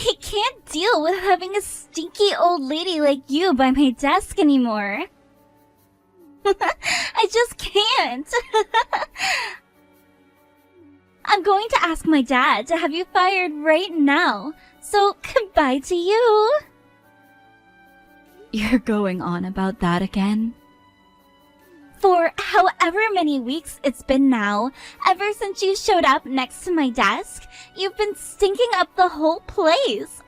I can't deal with having a stinky old lady like you by my desk anymore. I just can't. I'm going to ask my dad to have you fired right now, so goodbye to you. You're going on about that again? For however many weeks it's been now, ever since you showed up next to my desk, you've been stinking up the whole place.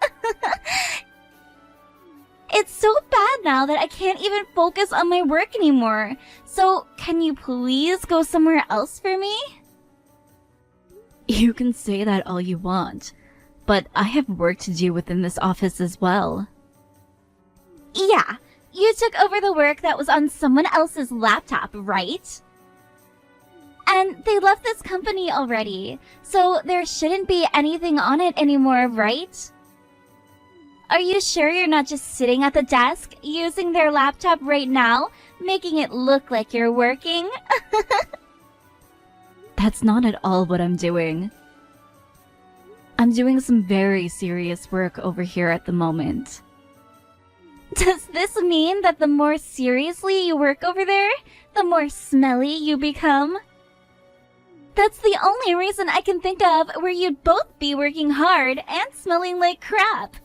It's so bad now that I can't even focus on my work anymore. So, can you please go somewhere else for me? You can say that all you want, but I have work to do within this office as well. Yeah, you took over the work that was on someone else's laptop, right? And they left this company already, so there shouldn't be anything on it anymore, right? Are you sure you're not just sitting at the desk, using their laptop right now, making it look like you're working? That's not at all what I'm doing. I'm doing some very serious work over here at the moment. Does this mean that the more seriously you work over there, the more smelly you become? That's the only reason I can think of where you'd both be working hard and smelling like crap.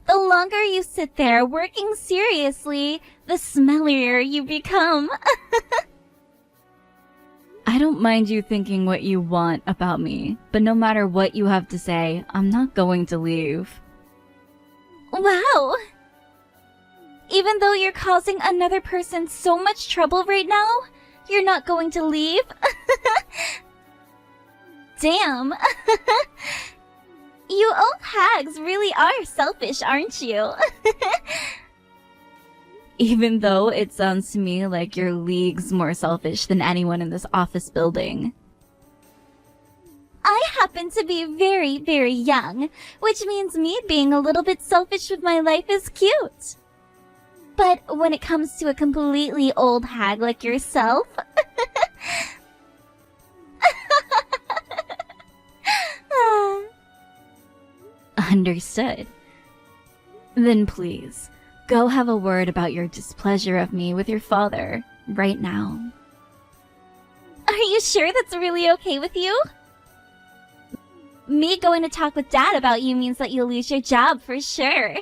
The longer you sit there working seriously, the smellier you become. I don't mind you thinking what you want about me, but no matter what you have to say, I'm not going to leave. Wow! Even though you're causing another person so much trouble right now, you're not going to leave? Damn! You old hags really are selfish, aren't you? Even though it sounds to me like you're leagues more selfish than anyone in this office building. I happen to be very, very young, which means me being a little bit selfish with my life is cute. But when it comes to a completely old hag like yourself... Understood. Then please, go have a word about your displeasure of me with your father, right now. Are you sure that's really okay with you? Me going to talk with Dad about you means that you'll lose your job for sure.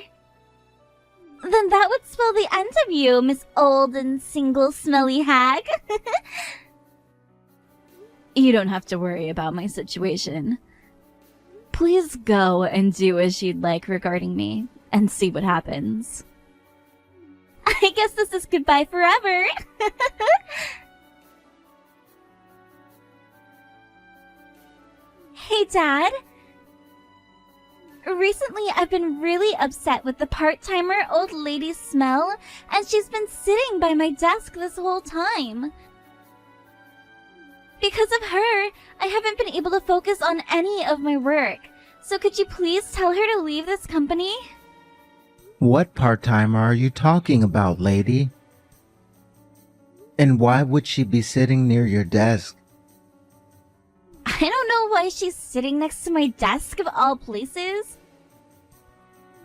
Then that would spell the end of you, Miss Old and Single Smelly Hag. You don't have to worry about my situation. Please go and do as you'd like regarding me, and see what happens. I guess this is goodbye forever. Hey, Dad. Recently, I've been really upset with the part-timer old lady smell, and she's been sitting by my desk this whole time. Because of her, I haven't been able to focus on any of my work. So could you please tell her to leave this company? What part-timer are you talking about, lady? And why would she be sitting near your desk? I don't know why she's sitting next to my desk of all places.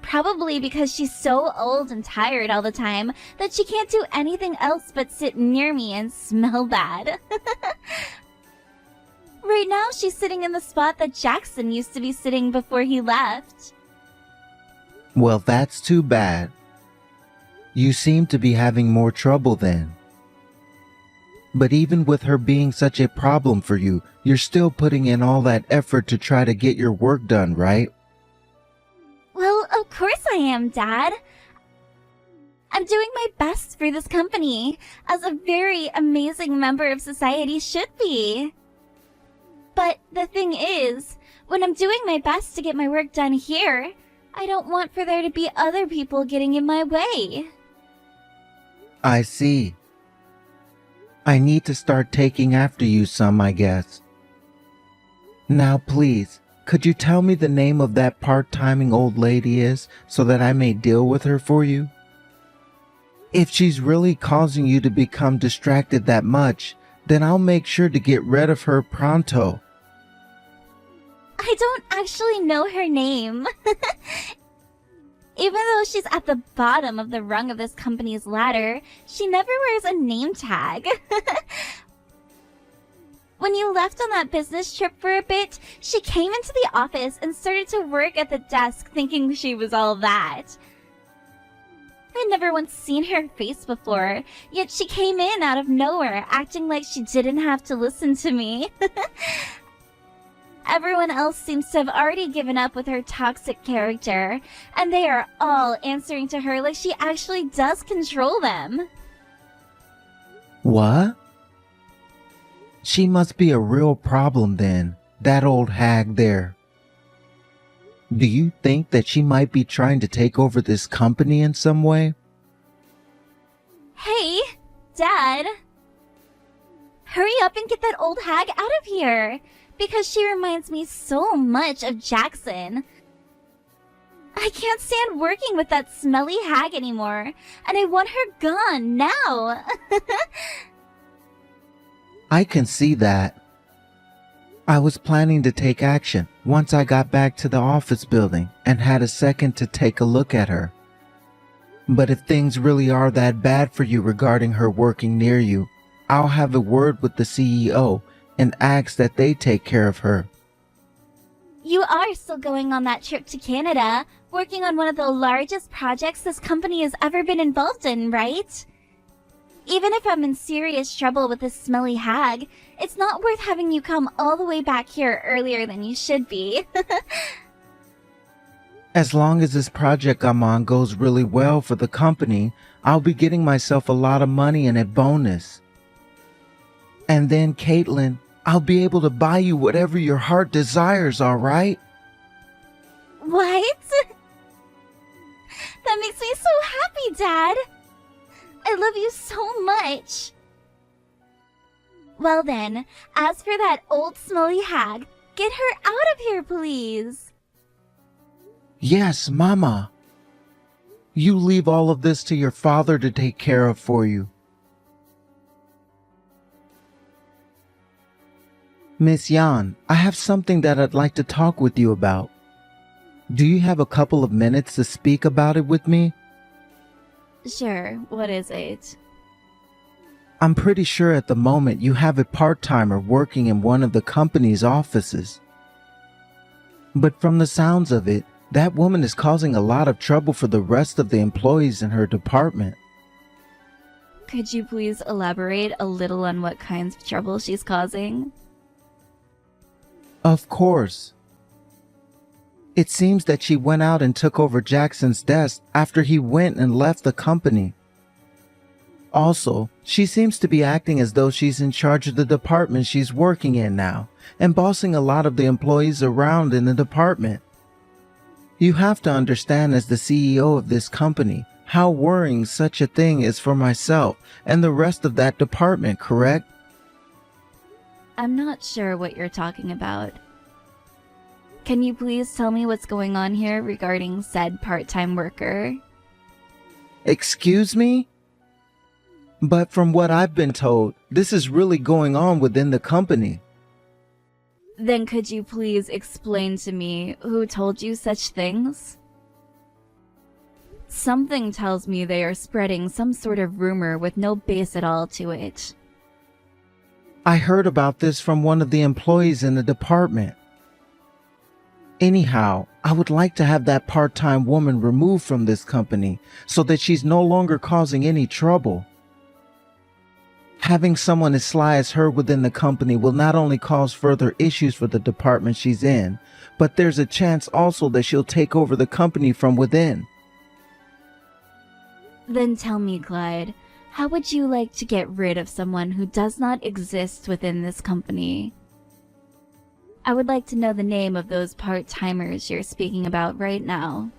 Probably because she's so old and tired all the time that she can't do anything else but sit near me and smell bad. Right now, she's sitting in the spot that Jackson used to be sitting before he left. Well, that's too bad. You seem to be having more trouble then. But even with her being such a problem for you, you're still putting in all that effort to try to get your work done, right? Well, of course I am, Dad. I'm doing my best for this company, as a very amazing member of society should be. But the thing is, when I'm doing my best to get my work done here, I don't want for there to be other people getting in my way. I see. I need to start taking after you some, I guess. Now please, could you tell me the name of that part-timing old lady is so that I may deal with her for you? If she's really causing you to become distracted that much, then I'll make sure to get rid of her pronto. I don't actually know her name. Even though she's at the bottom of the rung of this company's ladder, she never wears a name tag. When you left on that business trip for a bit, she came into the office and started to work at the desk thinking she was all that. I'd never once seen her face before, yet she came in out of nowhere, acting like she didn't have to listen to me. Everyone else seems to have already given up with her toxic character, and they are all answering to her like she actually does control them. What? She must be a real problem then, that old hag there. Do you think that she might be trying to take over this company in some way? Hey, Dad. Hurry up and get that old hag out of here, because she reminds me so much of Jackson. I can't stand working with that smelly hag anymore, and I want her gone now. I can see that. I was planning to take action once I got back to the office building and had a second to take a look at her. But if things really are that bad for you regarding her working near you, I'll have a word with the CEO and ask that they take care of her. You are still going on that trip to Canada, working on one of the largest projects this company has ever been involved in, right? Even if I'm in serious trouble with this smelly hag, it's not worth having you come all the way back here earlier than you should be. As long as this project I'm on goes really well for the company, I'll be getting myself a lot of money and a bonus. And then, Caitlin, I'll be able to buy you whatever your heart desires, all right? What? That makes me so happy, Dad. I love you so much. Well then, as for that old smelly hag, get her out of here, please. Yes, Mama. You leave all of this to your father to take care of for you. Miss Yan, I have something that I'd like to talk with you about. Do you have a couple of minutes to speak about it with me? Sure, what is it? I'm pretty sure at the moment you have a part-timer working in one of the company's offices. But from the sounds of it, that woman is causing a lot of trouble for the rest of the employees in her department. Could you please elaborate a little on what kinds of trouble she's causing? Of course. It seems that she went out and took over Jackson's desk after he went and left the company. Also, she seems to be acting as though she's in charge of the department she's working in now, and bossing a lot of the employees around in the department. You have to understand as the CEO of this company how worrying such a thing is for myself and the rest of that department, correct? I'm not sure what you're talking about. Can you please tell me what's going on here regarding said part-time worker? Excuse me? But from what I've been told, this is really going on within the company. Then could you please explain to me who told you such things? Something tells me they are spreading some sort of rumor with no base at all to it. I heard about this from one of the employees in the department. Anyhow, I would like to have that part-time woman removed from this company so that she's no longer causing any trouble. Having someone as sly as her within the company will not only cause further issues for the department she's in, but there's a chance also that she'll take over the company from within. Then tell me, Clyde, how would you like to get rid of someone who does not exist within this company? I would like to know the name of those part-timers you're speaking about right now.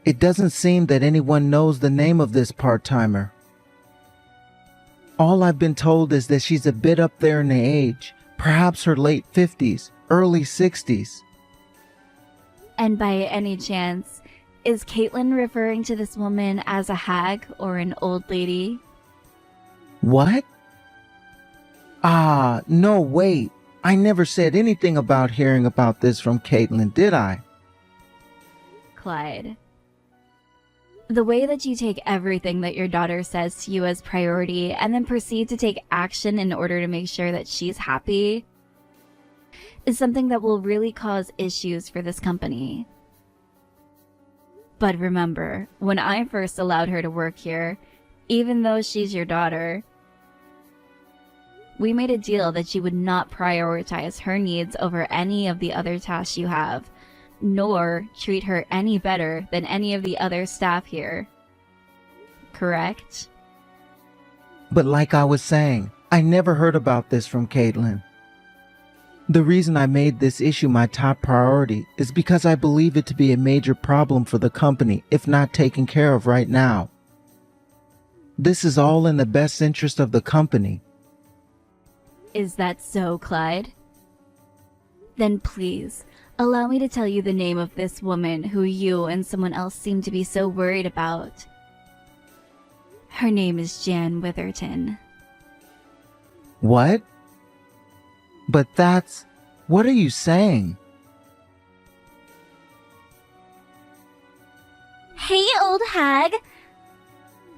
It doesn't seem that anyone knows the name of this part-timer. All I've been told is that she's a bit up there in the age, perhaps her late 50s, early 60s. And by any chance, is Caitlin referring to this woman as a hag or an old lady? What? Ah, no, wait. I never said anything about hearing about this from Caitlin, did I? Clyde. The way that you take everything that your daughter says to you as priority and then proceed to take action in order to make sure that she's happy is something that will really cause issues for this company. But remember, when I first allowed her to work here, even though she's your daughter, we made a deal that you would not prioritize her needs over any of the other tasks you have, nor treat her any better than any of the other staff here. Correct? But like I was saying, I never heard about this from Caitlin. The reason I made this issue my top priority is because I believe it to be a major problem for the company if not taken care of right now. This is all in the best interest of the company. Is that so, Clyde? Then please, allow me to tell you the name of this woman who you and someone else seem to be so worried about. Her name is Jan Witherton. What? But what are you saying? Hey, old hag.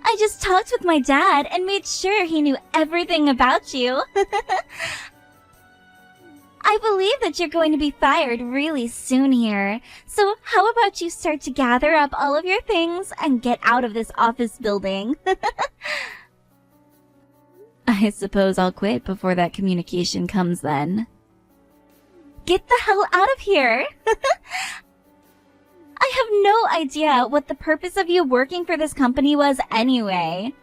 I just talked with my dad and made sure he knew everything about you. I believe that you're going to be fired really soon here. So how about you start to gather up all of your things and get out of this office building? I suppose I'll quit before that communication comes then. Get the hell out of here! I have no idea what the purpose of you working for this company was anyway.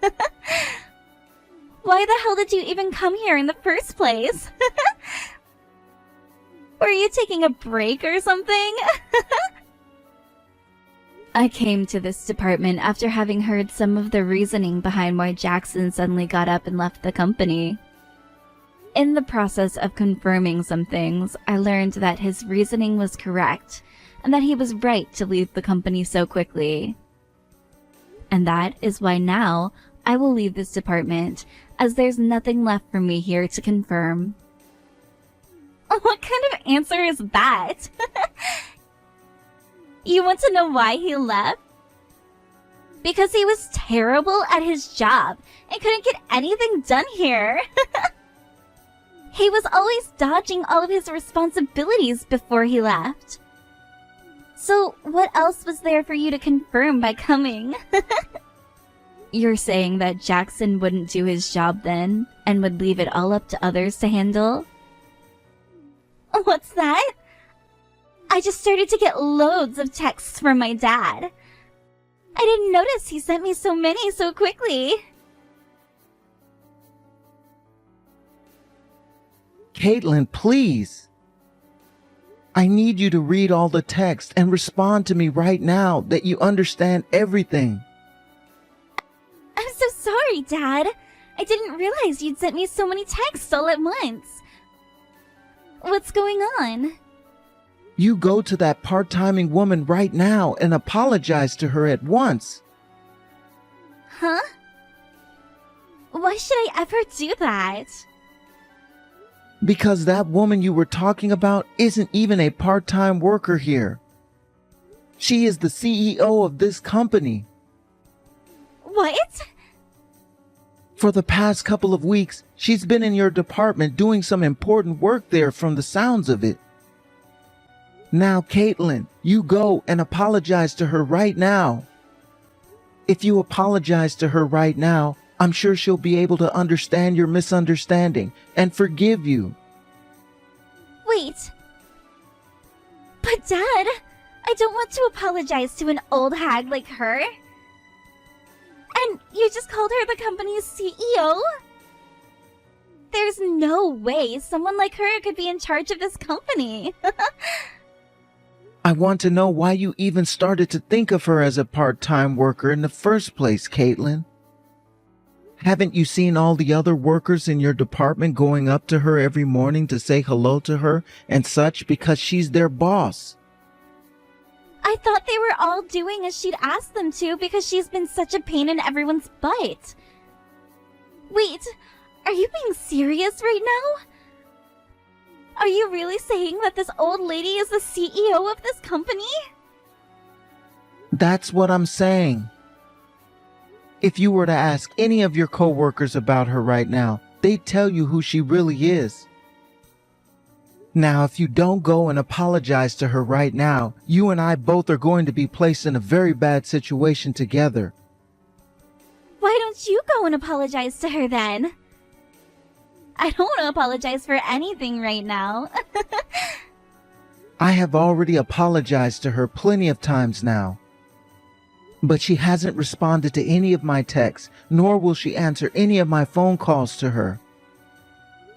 Why the hell did you even come here in the first place? Were you taking a break or something? I came to this department after having heard some of the reasoning behind why Jackson suddenly got up and left the company. In the process of confirming some things, I learned that his reasoning was correct, and that he was right to leave the company so quickly. And that is why now I will leave this department, as there's nothing left for me here to confirm. What kind of answer is that? You want to know why he left? Because he was terrible at his job and couldn't get anything done here. He was always dodging all of his responsibilities before he left. So what else was there for you to confirm by coming? You're saying that Jackson wouldn't do his job then, and would leave it all up to others to handle? What's that? I just started to get loads of texts from my dad. I didn't notice he sent me so many so quickly. Caitlin, please. I need you to read all the text and respond to me right now that you understand everything. I'm so sorry, Dad. I didn't realize you'd sent me so many texts all at once. What's going on? You go to that part-timing woman right now and apologize to her at once. Huh? Why should I ever do that? Because that woman you were talking about isn't even a part-time worker here. She is the CEO of this company. What? For the past couple of weeks, she's been in your department doing some important work there from the sounds of it. Now, Caitlin, you go and apologize to her right now. If you apologize to her right now, I'm sure she'll be able to understand your misunderstanding and forgive you. Wait. But Dad, I don't want to apologize to an old hag like her. And you just called her the company's CEO? There's no way someone like her could be in charge of this company. I want to know why you even started to think of her as a part-time worker in the first place, Caitlin. Haven't you seen all the other workers in your department going up to her every morning to say hello to her and such because she's their boss? I thought they were all doing as she'd asked them to because she's been such a pain in everyone's butt. Wait, are you being serious right now? Are you really saying that this old lady is the CEO of this company? That's what I'm saying. If you were to ask any of your coworkers about her right now, they'd tell you who she really is. Now, if you don't go and apologize to her right now, you and I both are going to be placed in a very bad situation together. Why don't you go and apologize to her then? I don't want to apologize for anything right now. I have already apologized to her plenty of times now. But she hasn't responded to any of my texts, nor will she answer any of my phone calls to her.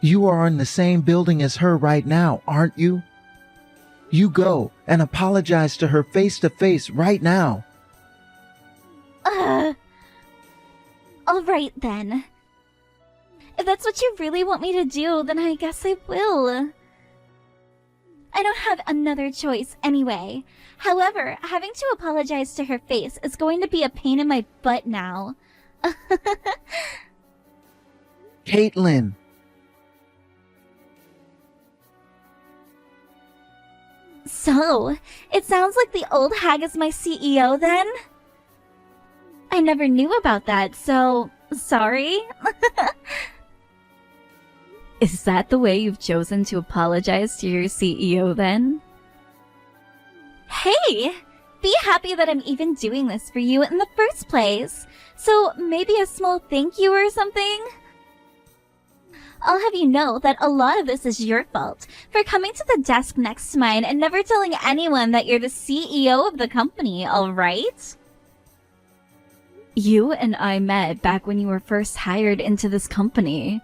You are in the same building as her right now, aren't you? You go and apologize to her face to face right now. Alright then. If that's what you really want me to do, then I guess I will. I don't have another choice anyway. However, having to apologize to her face is going to be a pain in my butt now. Caitlin. So, it sounds like the old hag is my CEO then? I never knew about that, so sorry. Is that the way you've chosen to apologize to your CEO then? Hey! Be happy that I'm even doing this for you in the first place. So maybe a small thank you or something? I'll have you know that a lot of this is your fault for coming to the desk next to mine and never telling anyone that you're the CEO of the company, alright? You and I met back when you were first hired into this company.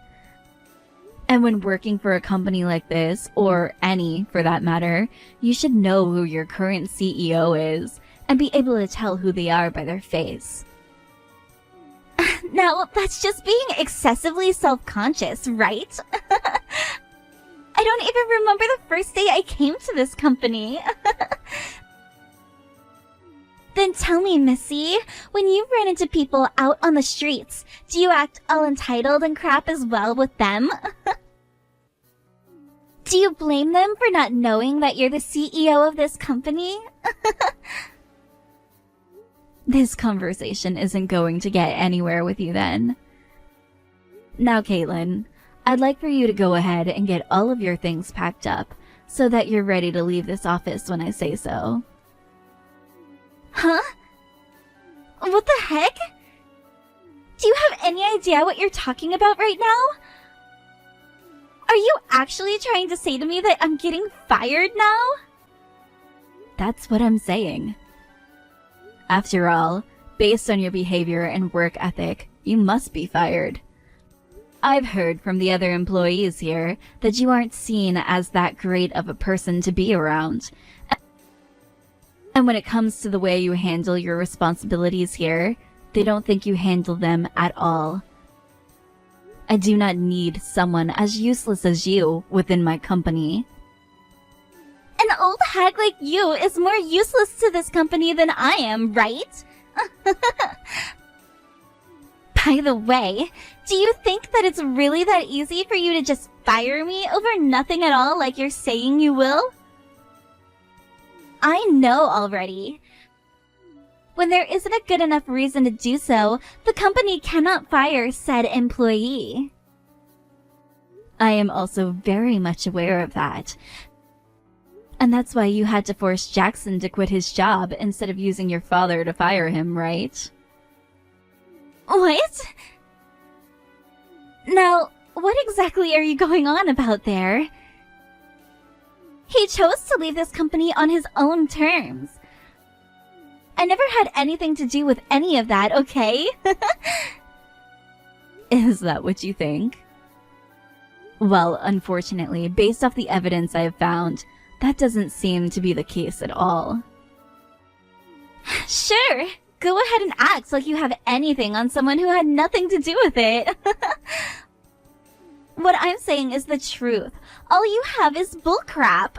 And when working for a company like this, or any for that matter, you should know who your current CEO is and be able to tell who they are by their face. Now, that's just being excessively self-conscious, right? I don't even remember the first day I came to this company. Then tell me, Missy, when you run into people out on the streets, do you act all entitled and crap as well with them? Do you blame them for not knowing that you're the CEO of this company? This conversation isn't going to get anywhere with you then. Now, Caitlin, I'd like for you to go ahead and get all of your things packed up so that you're ready to leave this office when I say so. Huh? What the heck? Do you have any idea what you're talking about right now? Are you actually trying to say to me that I'm getting fired now? That's what I'm saying. After all, based on your behavior and work ethic, you must be fired. I've heard from the other employees here that you aren't seen as that great of a person to be around. And when it comes to the way you handle your responsibilities here, they don't think you handle them at all. I do not need someone as useless as you within my company. An old hag like you is more useless to this company than I am, right? By the way, do you think that it's really that easy for you to just fire me over nothing at all like you're saying you will? I know already. When there isn't a good enough reason to do so, the company cannot fire said employee. I am also very much aware of that. And that's why you had to force Jackson to quit his job instead of using your father to fire him, right? What? Now, what exactly are you going on about there? He chose to leave this company on his own terms. I never had anything to do with any of that, okay? Is that what you think? Well, unfortunately, based off the evidence I have found, that doesn't seem to be the case at all. Sure, go ahead and act like you have anything on someone who had nothing to do with it. What I'm saying is the truth. All you have is bullcrap.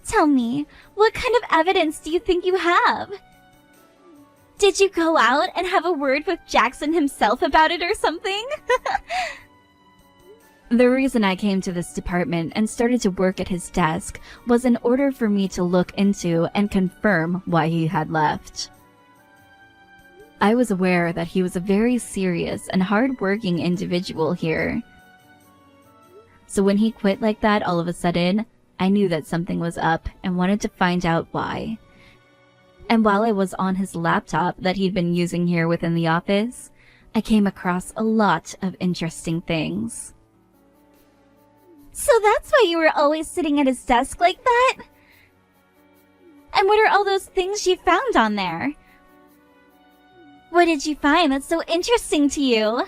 Tell me, what kind of evidence do you think you have? Did you go out and have a word with Jackson himself about it or something? The reason I came to this department and started to work at his desk was in order for me to look into and confirm why he had left. I was aware that he was a very serious and hard-working individual here. So when he quit like that all of a sudden, I knew that something was up and wanted to find out why. And while I was on his laptop that he'd been using here within the office, I came across a lot of interesting things. So that's why you were always sitting at his desk like that? And what are all those things you found on there? What did you find that's so interesting to you?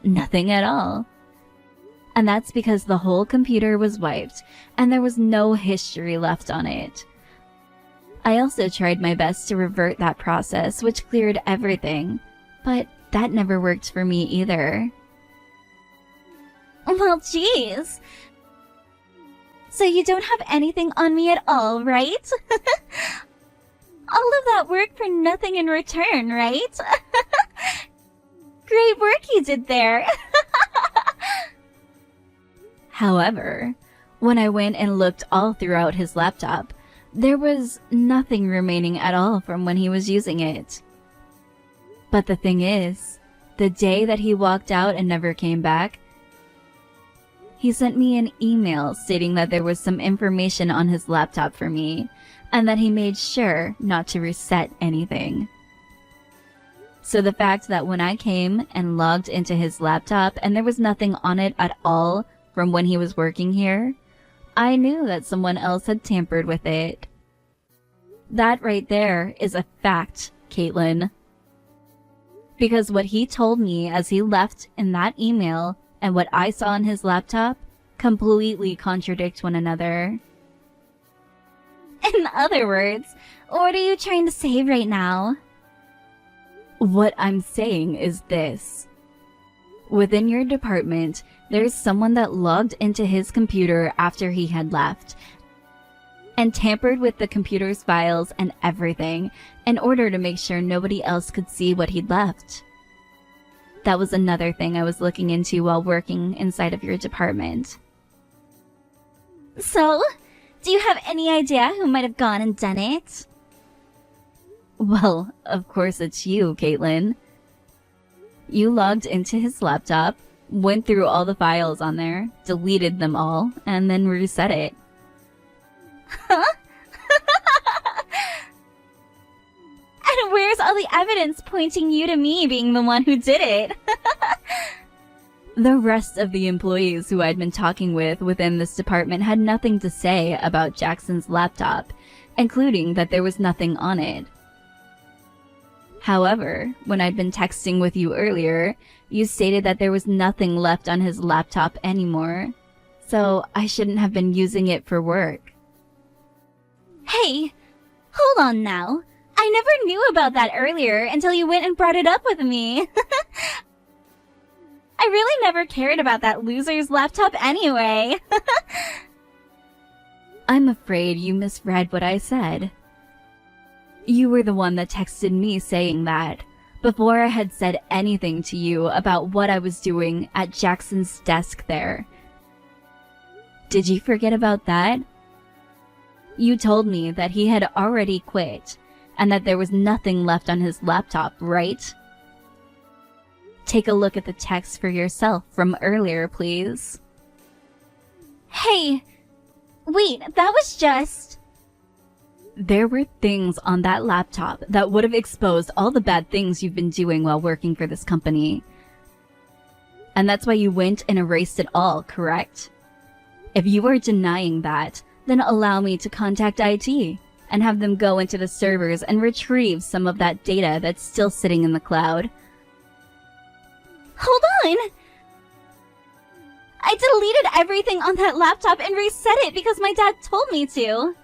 Nothing at all. And that's because the whole computer was wiped and there was no history left on it. I also tried my best to revert that process, which cleared everything, but that never worked for me either. Well, geez. So you don't have anything on me at all, right? All of that work for nothing in return, right? Great work you did there. However, when I went and looked all throughout his laptop, there was nothing remaining at all from when he was using it. But the thing is, the day that he walked out and never came back, he sent me an email stating that there was some information on his laptop for me, and that he made sure not to reset anything. So the fact that when I came and logged into his laptop and there was nothing on it at all from when he was working here, I knew that someone else had tampered with it. That right there is a fact, Caitlin. Because what he told me as he left in that email and what I saw on his laptop completely contradict one another. In other words, what are you trying to say right now? What I'm saying is this. Within your department, there's someone that logged into his computer after he had left and tampered with the computer's files and everything in order to make sure nobody else could see what he'd left. That was another thing I was looking into while working inside of your department. So, do you have any idea who might have gone and done it? Well, of course it's you, Caitlin. You logged into his laptop, went through all the files on there, deleted them all, and then reset it. Huh? And where's all the evidence pointing you to me being the one who did it? The rest of the employees who I'd been talking with within this department had nothing to say about Jackson's laptop, including that there was nothing on it. However, when I'd been texting with you earlier, you stated that there was nothing left on his laptop anymore, so I shouldn't have been using it for work. Hey, hold on now. I never knew about that earlier until you went and brought it up with me. I really never cared about that loser's laptop anyway. I'm afraid you misread what I said. You were the one that texted me saying that, before I had said anything to you about what I was doing at Jackson's desk there. Did you forget about that? You told me that he had already quit, and that there was nothing left on his laptop, right? Take a look at the text for yourself from earlier, please. Hey, wait, that was just... There were things on that laptop that would have exposed all the bad things you've been doing while working for this company. And that's why you went and erased it all, correct? If you are denying that, then allow me to contact IT and have them go into the servers and retrieve some of that data that's still sitting in the cloud. Hold on! I deleted everything on that laptop and reset it because my dad told me to.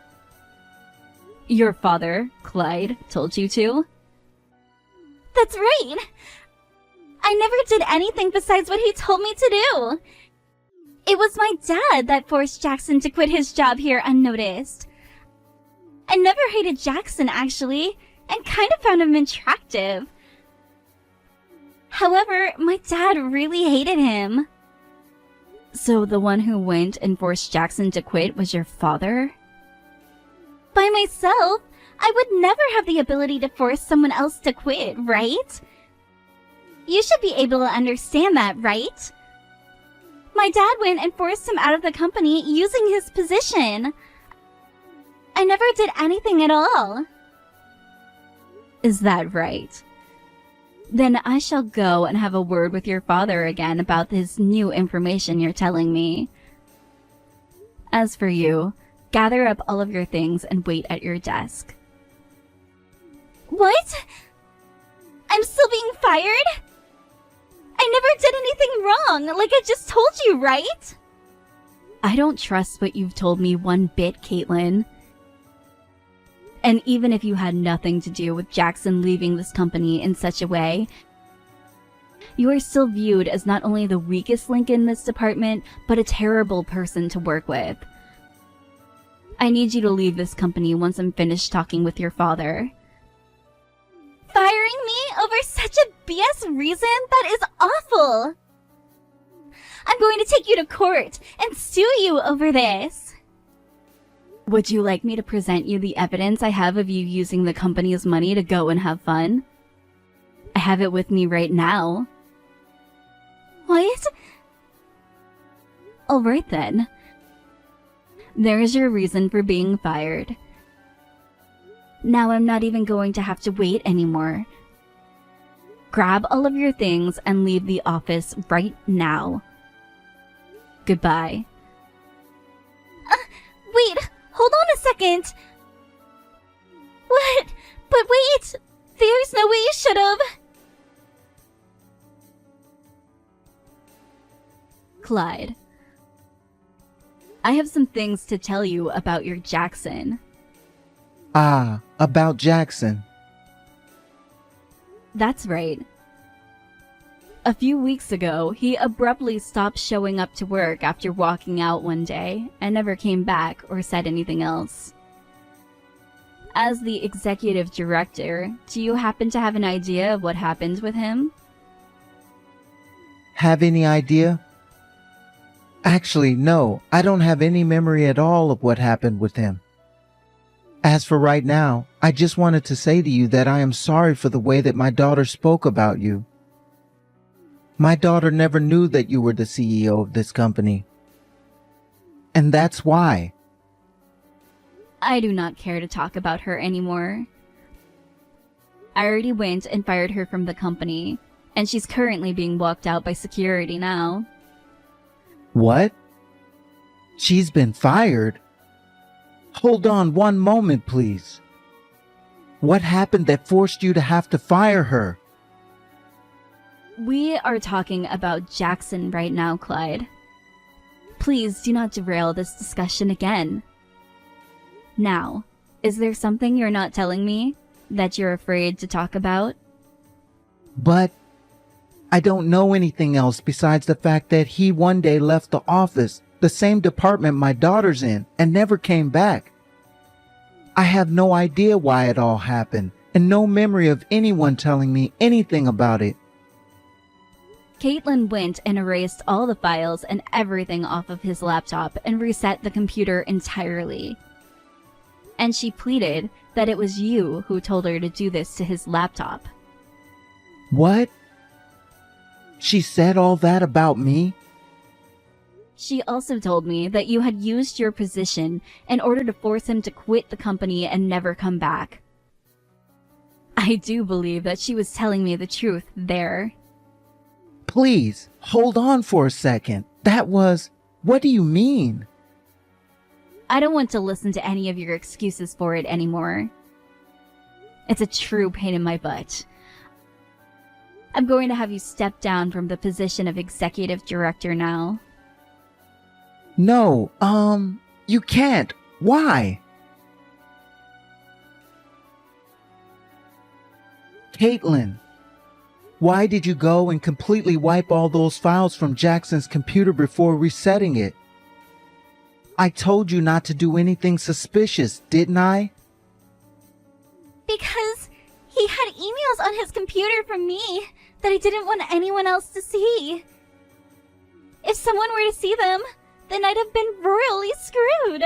Your father, Clyde, told you to? That's right! I never did anything besides what he told me to do. It was my dad that forced Jackson to quit his job here unnoticed. I never hated Jackson, actually, and kind of found him attractive. However, my dad really hated him. So the one who went and forced Jackson to quit was your father? By myself, I would never have the ability to force someone else to quit, right? You should be able to understand that, right? My dad went and forced him out of the company using his position. I never did anything at all. Is that right? Then I shall go and have a word with your father again about this new information you're telling me. As for you, gather up all of your things and wait at your desk. What? I'm still being fired? I never did anything wrong, like I just told you, right? I don't trust what you've told me one bit, Caitlin. And even if you had nothing to do with Jackson leaving this company in such a way, you are still viewed as not only the weakest link in this department, but a terrible person to work with. I need you to leave this company once I'm finished talking with your father. Firing me over such a BS reason? That is awful! I'm going to take you to court and sue you over this. Would you like me to present you the evidence I have of you using the company's money to go and have fun? I have it with me right now. What? Alright then. There's your reason for being fired. Now I'm not even going to have to wait anymore. Grab all of your things and leave the office right now. Goodbye. Wait, hold on a second. What? But wait, there's no way you should've. Clyde. I have some things to tell you about your Jackson. Ah, about Jackson. That's right. A few weeks ago, he abruptly stopped showing up to work after walking out one day and never came back or said anything else. As the executive director, do you happen to have an idea of what happened with him? Have any idea? Actually, no, I don't have any memory at all of what happened with him. As for right now, I just wanted to say to you that I am sorry for the way that my daughter spoke about you. My daughter never knew that you were the CEO of this company. And that's why. I do not care to talk about her anymore. I already went and fired her from the company, and she's currently being walked out by security now. What? She's been fired? Hold on one moment, please. What happened that forced you to have to fire her? We are talking about Jackson right now, Clyde. Please do not derail this discussion again. Now, is there something you're not telling me that you're afraid to talk about? But I don't know anything else besides the fact that he one day left the office, the same department my daughter's in, and never came back. I have no idea why it all happened, and no memory of anyone telling me anything about it. Caitlin went and erased all the files and everything off of his laptop and reset the computer entirely. And she pleaded that it was you who told her to do this to his laptop. What? She said all that about me? She also told me that you had used your position in order to force him to quit the company and never come back. I do believe that she was telling me the truth there. Please, hold on for a second. What do you mean? I don't want to listen to any of your excuses for it anymore. It's a true pain in my butt. I'm going to have you step down from the position of executive director now. No, you can't. Why? Caitlin, why did you go and completely wipe all those files from Jackson's computer before resetting it? I told you not to do anything suspicious, didn't I? Because he had emails on his computer from me that I didn't want anyone else to see. If If someone were to see them, then I'd have been royally screwed.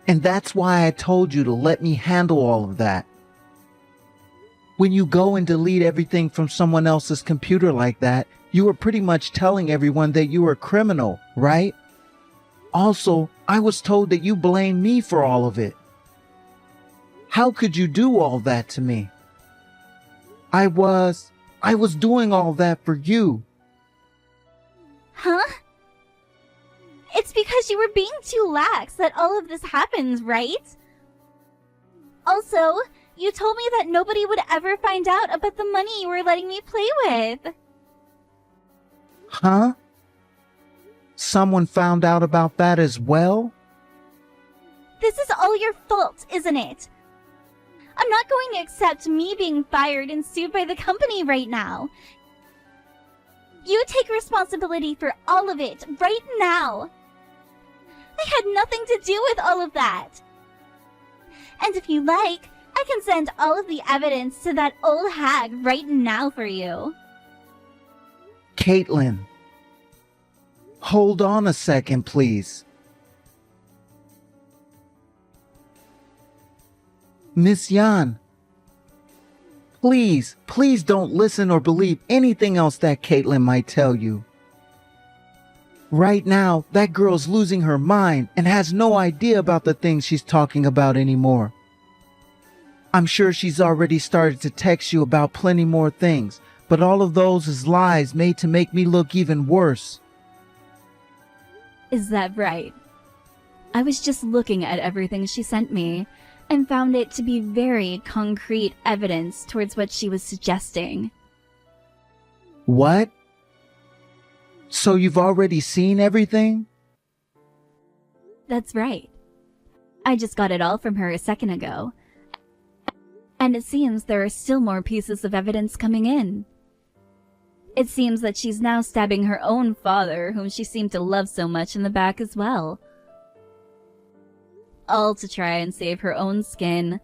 And that's why I told you to let me handle all of that. When you go and delete everything from someone else's computer like that, you are pretty much telling everyone that you are a criminal, right? Also, I was told that you blame me for all of it. How could you do all that to me? I was doing all that for you. Huh? It's because you were being too lax that all of this happens, right? Also, you told me that nobody would ever find out about the money you were letting me play with. Huh? Someone found out about that as well? This is all your fault, isn't it? I'm not going to accept me being fired and sued by the company right now. You take responsibility for all of it right now. I had nothing to do with all of that. And if you like, I can send all of the evidence to that old hag right now for you. Caitlin, hold on a second, please. Miss Yan, please don't listen or believe anything else that Caitlin might tell you. Right now, that girl's losing her mind and has no idea about the things she's talking about anymore. I'm sure she's already started to text you about plenty more things, but all of those is lies made to make me look even worse. Is that right? I was just looking at everything she sent me and found it to be very concrete evidence towards what she was suggesting. What? So you've already seen everything? That's right. I just got it all from her a second ago. And it seems there are still more pieces of evidence coming in. It seems that she's now stabbing her own father, whom she seemed to love so much, in the back as well. All to try and save her own skin.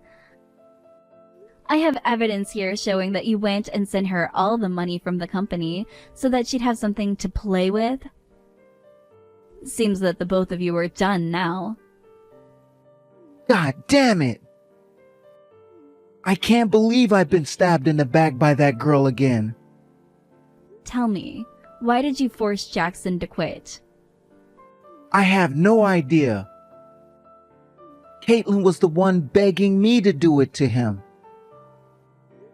I have evidence here showing that you went and sent her all the money from the company so that she'd have something to play with. Seems that the both of you are done now. God damn it! I can't believe I've been stabbed in the back by that girl again. Tell me, why did you force Jackson to quit? I have no idea. Caitlin was the one begging me to do it to him.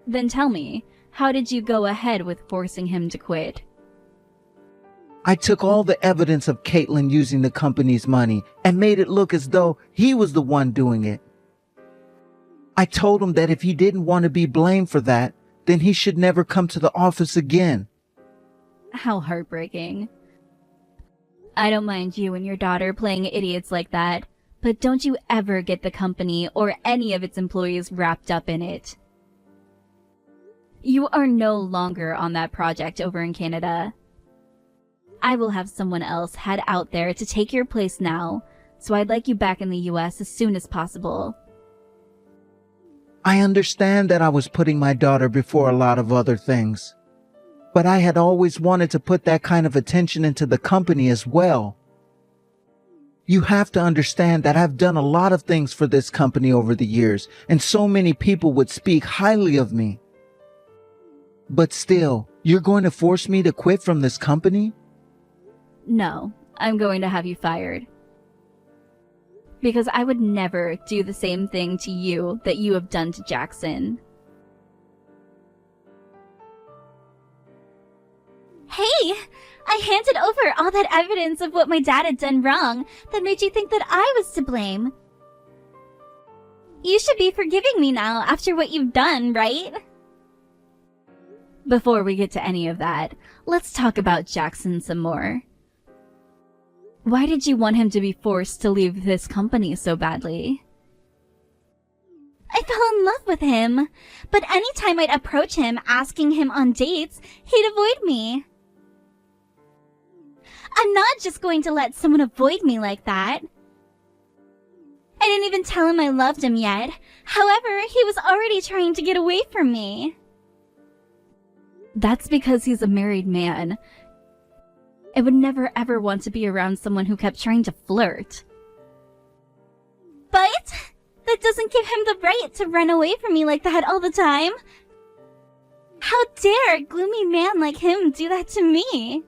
Then tell me, how did you go ahead with forcing him to quit? I took all the evidence of Caitlin using the company's money and made it look as though he was the one doing it. I told him that if he didn't want to be blamed for that, then he should never come to the office again. How heartbreaking. I don't mind you and your daughter playing idiots like that, but don't you ever get the company or any of its employees wrapped up in it. You are no longer on that project over in Canada. I will have someone else head out there to take your place now, so I'd like you back in the US as soon as possible. I understand that I was putting my daughter before a lot of other things, but I had always wanted to put that kind of attention into the company as well. You have to understand that I've done a lot of things for this company over the years, and so many people would speak highly of me. But still, you're going to force me to quit from this company? No, I'm going to have you fired. Because I would never do the same thing to you that you have done to Jackson. Hey! I handed over all that evidence of what my dad had done wrong that made you think that I was to blame. You should be forgiving me now after what you've done, right? Before we get to any of that, let's talk about Jackson some more. Why did you want him to be forced to leave this company so badly? I fell in love with him, but anytime I'd approach him asking him on dates, he'd avoid me. I'm not just going to let someone avoid me like that. I didn't even tell him I loved him yet. However, he was already trying to get away from me. That's because he's a married man. I would never ever want to be around someone who kept trying to flirt. But that doesn't give him the right to run away from me like that all the time. How dare a gloomy man like him do that to me?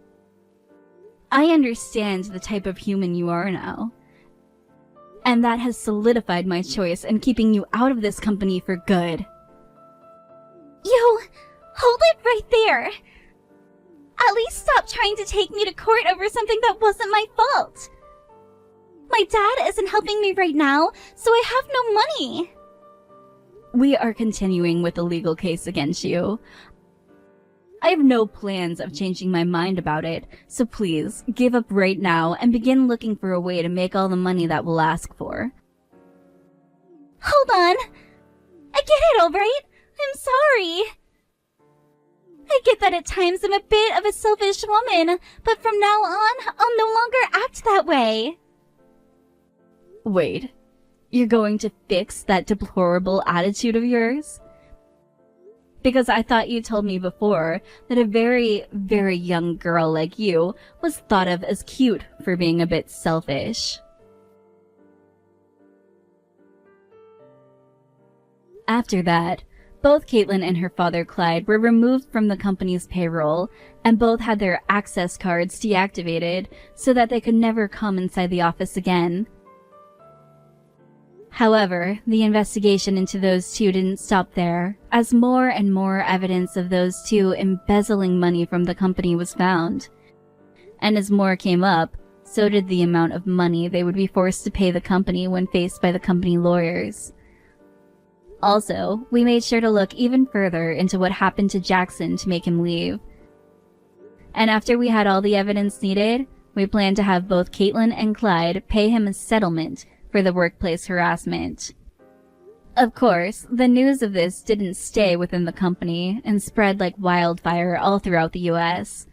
I understand the type of human you are now. And that has solidified my choice in keeping you out of this company for good. Yo, hold it right there. At least stop trying to take me to court over something that wasn't my fault. My dad isn't helping me right now, so I have no money. We are continuing with the legal case against you. I have no plans of changing my mind about it, so please, give up right now and begin looking for a way to make all the money that we'll ask for. Hold on. I get it, alright? I'm sorry. I get that at times I'm a bit of a selfish woman, but from now on, I'll no longer act that way. Wait, you're going to fix that deplorable attitude of yours? Because I thought you told me before that a very, very young girl like you was thought of as cute for being a bit selfish. After that, both Caitlin and her father Clyde were removed from the company's payroll, and both had their access cards deactivated so that they could never come inside the office again. However, the investigation into those two didn't stop there, as more and more evidence of those two embezzling money from the company was found. And as more came up, so did the amount of money they would be forced to pay the company when faced by the company lawyers. Also, we made sure to look even further into what happened to Jackson to make him leave. And after we had all the evidence needed, we planned to have both Caitlin and Clyde pay him a settlement for the workplace harassment. Of course, the news of this didn't stay within the company and spread like wildfire all throughout the US.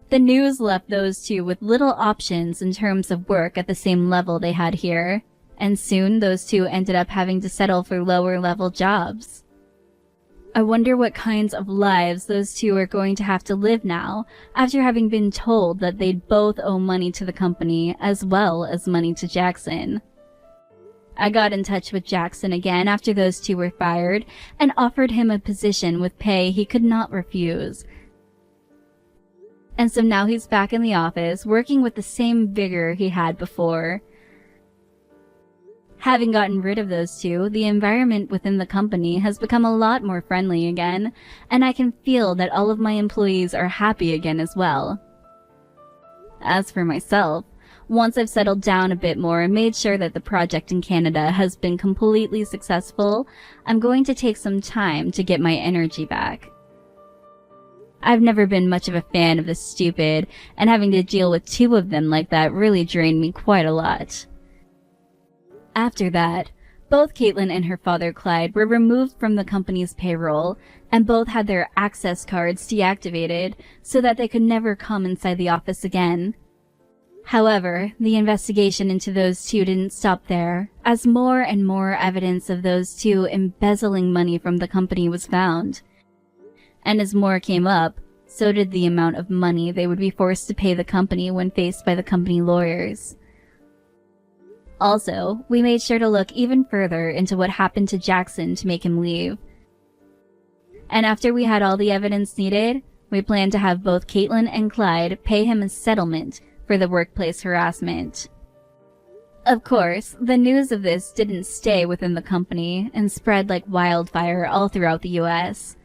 The news left those two with little options in terms of work at the same level they had here, and soon those two ended up having to settle for lower level jobs. I wonder what kinds of lives those two are going to have to live now, after having been told that they'd both owe money to the company as well as money to Jackson. I got in touch with Jackson again after those two were fired, and offered him a position with pay he could not refuse. And so now he's back in the office, working with the same vigor he had before. Having gotten rid of those two, the environment within the company has become a lot more friendly again, and I can feel that all of my employees are happy again as well. As for myself, once I've settled down a bit more and made sure that the project in Canada has been completely successful, I'm going to take some time to get my energy back. I've never been much of a fan of the stupid, and having to deal with two of them like that really drained me quite a lot. After that, both Caitlin and her father Clyde were removed from the company's payroll, and both had their access cards deactivated so that they could never come inside the office again. However, the investigation into those two didn't stop there, as more and more evidence of those two embezzling money from the company was found. And as more came up, so did the amount of money they would be forced to pay the company when faced by the company lawyers. Also, we made sure to look even further into what happened to Jackson to make him leave. And after we had all the evidence needed, we planned to have both Caitlin and Clyde pay him a settlement for the workplace harassment. Of course, the news of this didn't stay within the company and spread like wildfire all throughout the US.